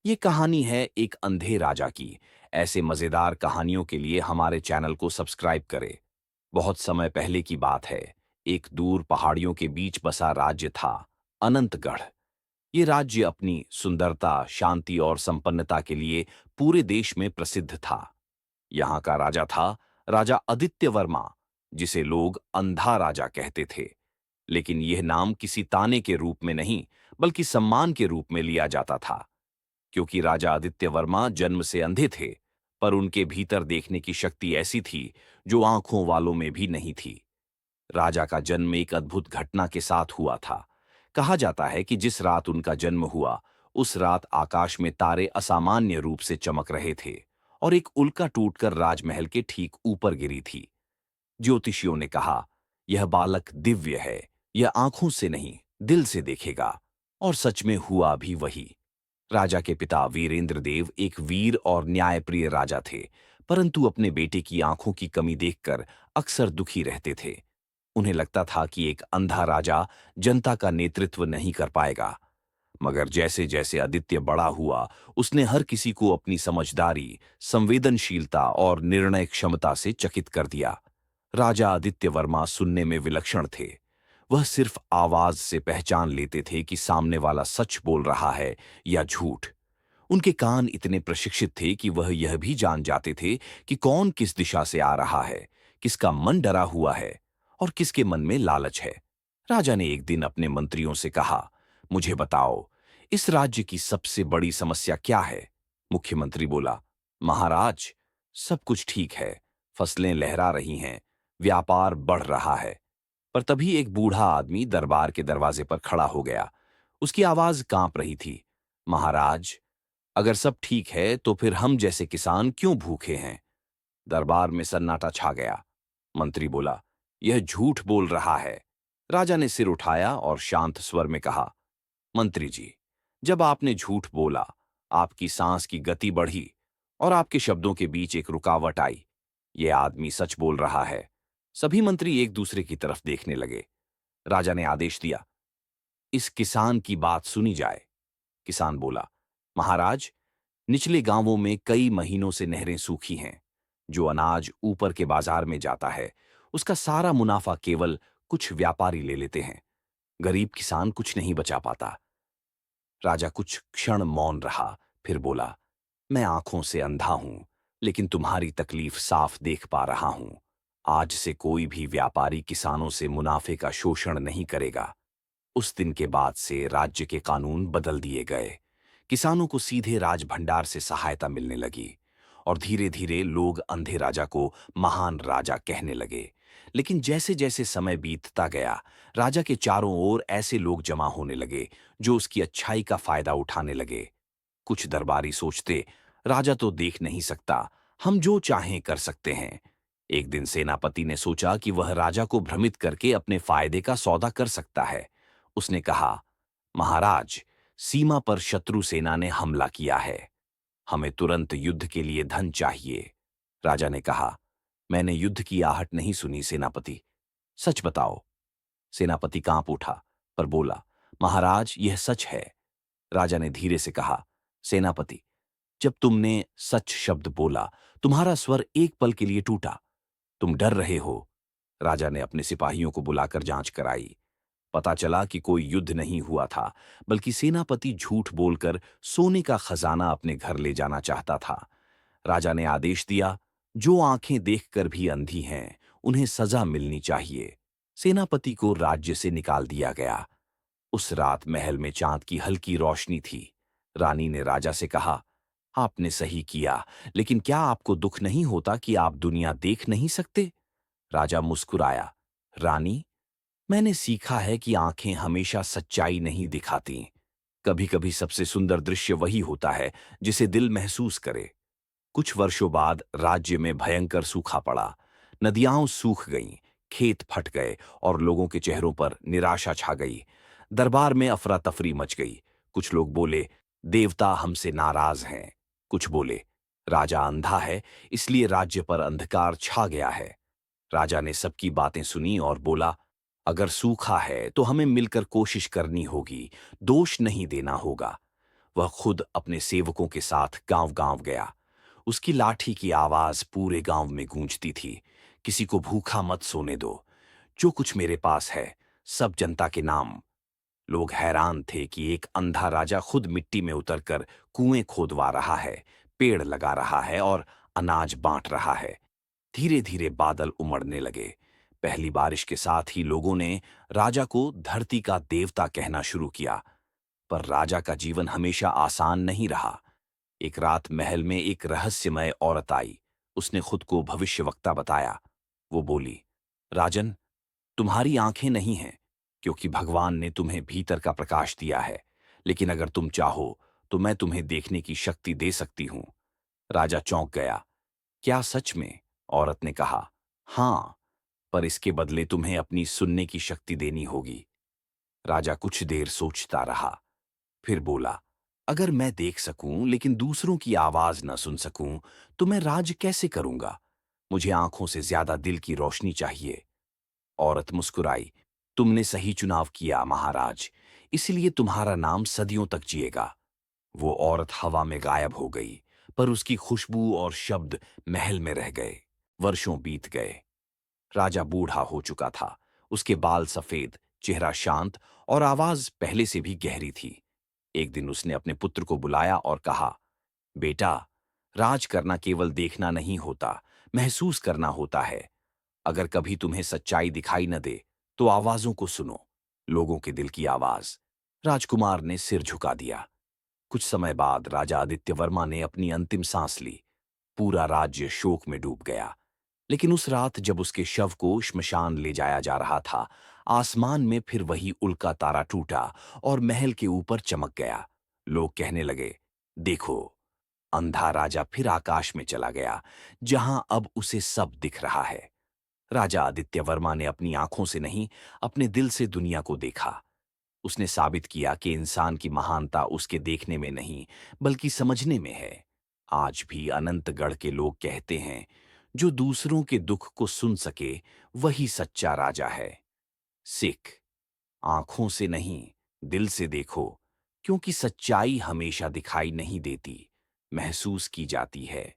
ये कहानी है एक अंधे राजा की। ऐसे मजेदार कहानियों के लिए हमारे चैनल को सब्सक्राइब करें। बहुत समय पहले की बात है। एक दूर पहाड़ियों के बीच बसा राज्य था, अनंतगढ़। ये राज्य अपनी सुंदरता, शांति और संपन्नता के लिए पूरे देश में प्रसिद्ध था। यहाँ का राजा था राजा आदित्य वर्मा, जिसे लोग अंधा राजा कहते थे। लेकिन यह नाम किसी ताने के रूप में नहीं, बल्कि सम्मान के रूप में लिया जाता था। क्योंकि राजा आदित्य वर्मा जन्म से अंधे थे, पर उनके भीतर देखने की शक्ति ऐसी थी जो आंखों वालों में भी नहीं थी। राजा का जन्म एक अद्भुत घटना के साथ हुआ था। कहा जाता है कि जिस रात उनका जन्म हुआ, उस रात आकाश में तारे असामान्य रूप से चमक रहे थे और एक उल्का टूटकर राजमहल के ठीक ऊपर गिरी थी। ज्योतिषियों ने कहा, यह बालक दिव्य है, यह आंखों से नहीं, दिल से देखेगा। और सच में हुआ भी वही। राजा के पिता वीरेंद्र देव एक वीर और न्यायप्रिय राजा थे, परंतु अपने बेटे की आंखों की कमी देखकर अक्सर दुखी रहते थे। उन्हें लगता था कि एक अंधा राजा जनता का नेतृत्व नहीं कर पाएगा। मगर जैसे जैसे आदित्य बड़ा हुआ, उसने हर किसी को अपनी समझदारी, संवेदनशीलता और निर्णय क्षमता से चकित कर दिया। राजा आदित्य वर्मा सुनने में विलक्षण थे। वह सिर्फ आवाज से पहचान लेते थे कि सामने वाला सच बोल रहा है या झूठ। उनके कान इतने प्रशिक्षित थे कि वह यह भी जान जाते थे कि कौन किस दिशा से आ रहा है, किसका मन डरा हुआ है और किसके मन में लालच है। राजा ने एक दिन अपने मंत्रियों से कहा, मुझे बताओ, इस राज्य की सबसे बड़ी समस्या क्या है? मुख्यमंत्री बोला, महाराज, सब कुछ ठीक है, फसलें लहरा रही हैं, व्यापार बढ़ रहा है। पर तभी एक बूढ़ा आदमी दरबार के दरवाजे पर खड़ा हो गया। उसकी आवाज कांप रही थी, महाराज, अगर सब ठीक है तो फिर हम जैसे किसान क्यों भूखे हैं? दरबार में सन्नाटा छा गया। मंत्री बोला, यह झूठ बोल रहा है। राजा ने सिर उठाया और शांत स्वर में कहा, मंत्री जी, जब आपने झूठ बोला, आपकी सांस की गति बढ़ी और आपके शब्दों के बीच एक रुकावट आई। यह आदमी सच बोल रहा है। सभी मंत्री एक दूसरे की तरफ देखने लगे। राजा ने आदेश दिया, इस किसान की बात सुनी जाए। किसान बोला, महाराज, निचले गांवों में कई महीनों से नहरें सूखी हैं। जो अनाज ऊपर के बाजार में जाता है, उसका सारा मुनाफा केवल कुछ व्यापारी ले लेते हैं। गरीब किसान कुछ नहीं बचा पाता। राजा कुछ क्षण मौन रहा, फिर बोला, मैं आंखों से अंधा हूं, लेकिन तुम्हारी तकलीफ साफ देख पा रहा हूं। आज से कोई भी व्यापारी किसानों से मुनाफे का शोषण नहीं करेगा। उस दिन के बाद से राज्य के कानून बदल दिए गए। किसानों को सीधे राज भंडार से सहायता मिलने लगी और धीरे धीरे लोग अंधे राजा को महान राजा कहने लगे। लेकिन जैसे जैसे समय बीतता गया, राजा के चारों ओर ऐसे लोग जमा होने लगे जो उसकी अच्छाई का फायदा उठाने लगे। कुछ दरबारी सोचते, राजा तो देख नहीं सकता, हम जो चाहें कर सकते हैं। एक दिन सेनापति ने सोचा कि वह राजा को भ्रमित करके अपने फायदे का सौदा कर सकता है। उसने कहा, महाराज, सीमा पर शत्रु सेना ने हमला किया है, हमें तुरंत युद्ध के लिए धन चाहिए। राजा ने कहा, मैंने युद्ध की आहट नहीं सुनी सेनापति, सच बताओ। सेनापति कांप उठा, पर बोला, महाराज, यह सच है। राजा ने धीरे से कहा, सेनापति, जब तुमने सच शब्द बोला, तुम्हारा स्वर एक पल के लिए टूटा। तुम डर रहे हो। राजा ने अपने सिपाहियों को बुलाकर जांच कराई। पता चला कि कोई युद्ध नहीं हुआ था, बल्कि सेनापति झूठ बोलकर सोने का खजाना अपने घर ले जाना चाहता था। राजा ने आदेश दिया, जो आंखें देखकर भी अंधी हैं, उन्हें सजा मिलनी चाहिए। सेनापति को राज्य से निकाल दिया गया। उस रात महल में चांद की हल्की रोशनी थी। रानी ने राजा से कहा, आपने सही किया, लेकिन क्या आपको दुख नहीं होता कि आप दुनिया देख नहीं सकते? राजा मुस्कुराया, रानी, मैंने सीखा है कि आंखें हमेशा सच्चाई नहीं दिखाती। कभी-कभी सबसे सुंदर दृश्य वही होता है जिसे दिल महसूस करे। कुछ वर्षों बाद राज्य में भयंकर सूखा पड़ा। नदियां सूख गईं, खेत फट गए और लोगों के चेहरों पर निराशा छा गई। दरबार में अफरा तफरी मच गई। कुछ लोग बोले, देवता हमसे नाराज हैं। कुछ बोले, राजा अंधा है, इसलिए राज्य पर अंधकार छा गया है। राजा ने सबकी बातें सुनी और बोला, अगर सूखा है तो हमें मिलकर कोशिश करनी होगी, दोष नहीं देना होगा। वह खुद अपने सेवकों के साथ गांव-गांव गया। उसकी लाठी की आवाज पूरे गांव में गूंजती थी। किसी को भूखा मत सोने दो। जो कुछ मेरे पास है, सब जनता के नाम। लोग हैरान थे कि एक अंधा राजा खुद मिट्टी में उतरकर कुएं खोदवा रहा है, पेड़ लगा रहा है और अनाज बांट रहा है। धीरे धीरे बादल उमड़ने लगे। पहली बारिश के साथ ही लोगों ने राजा को धरती का देवता कहना शुरू किया। पर राजा का जीवन हमेशा आसान नहीं रहा। एक रात महल में एक रहस्यमय औरत आई। उसने खुद को भविष्यवक्ता बताया। वो बोली, राजन, तुम्हारी आंखें नहीं हैं, क्योंकि भगवान ने तुम्हें भीतर का प्रकाश दिया है। लेकिन अगर तुम चाहो, तो मैं तुम्हें देखने की शक्ति दे सकती हूं। राजा चौंक गया। क्या सच में? औरत ने कहा, हां, पर इसके बदले तुम्हें अपनी सुनने की शक्ति देनी होगी। राजा कुछ देर सोचता रहा, फिर बोला, अगर मैं देख सकूं लेकिन दूसरों की आवाज न सुन सकूं, तो मैं राज कैसे करूंगा? मुझे आंखों से ज्यादा दिल की रोशनी चाहिए। औरत मुस्कुराई, तुमने सही चुनाव किया महाराज, इसलिए तुम्हारा नाम सदियों तक जिएगा। वो औरत हवा में गायब हो गई, पर उसकी खुशबू और शब्द महल में रह गए। वर्षों बीत गए। राजा बूढ़ा हो चुका था। उसके बाल सफेद, चेहरा शांत और आवाज पहले से भी गहरी थी। एक दिन उसने अपने पुत्र को बुलाया और कहा, बेटा, राज करना केवल देखना नहीं होता, महसूस करना होता है। अगर कभी तुम्हें सच्चाई दिखाई न दे, तो आवाजों को सुनो, लोगों के दिल की आवाज। राजकुमार ने सिर झुका दिया। कुछ समय बाद राजा आदित्यवर्मा ने अपनी अंतिम सांस ली। पूरा राज्य शोक में डूब गया। लेकिन उस रात जब उसके शव को श्मशान ले जाया जा रहा था, आसमान में फिर वही उल्का तारा टूटा और महल के ऊपर चमक गया। लोग कहने लगे, देखो, अंधा राजा फिर आकाश में चला गया, जहां अब उसे सब दिख रहा है। राजा आदित्यवर्मा ने अपनी आंखों से नहीं, अपने दिल से दुनिया को देखा। उसने साबित किया कि इंसान की महानता उसके देखने में नहीं, बल्कि समझने में है। आज भी अनंतगढ़ के लोग कहते हैं, जो दूसरों के दुख को सुन सके, वही सच्चा राजा है। सिख, आंखों से नहीं, दिल से देखो, क्योंकि सच्चाई हमेशा दिखाई नहीं देती, महसूस की जाती है।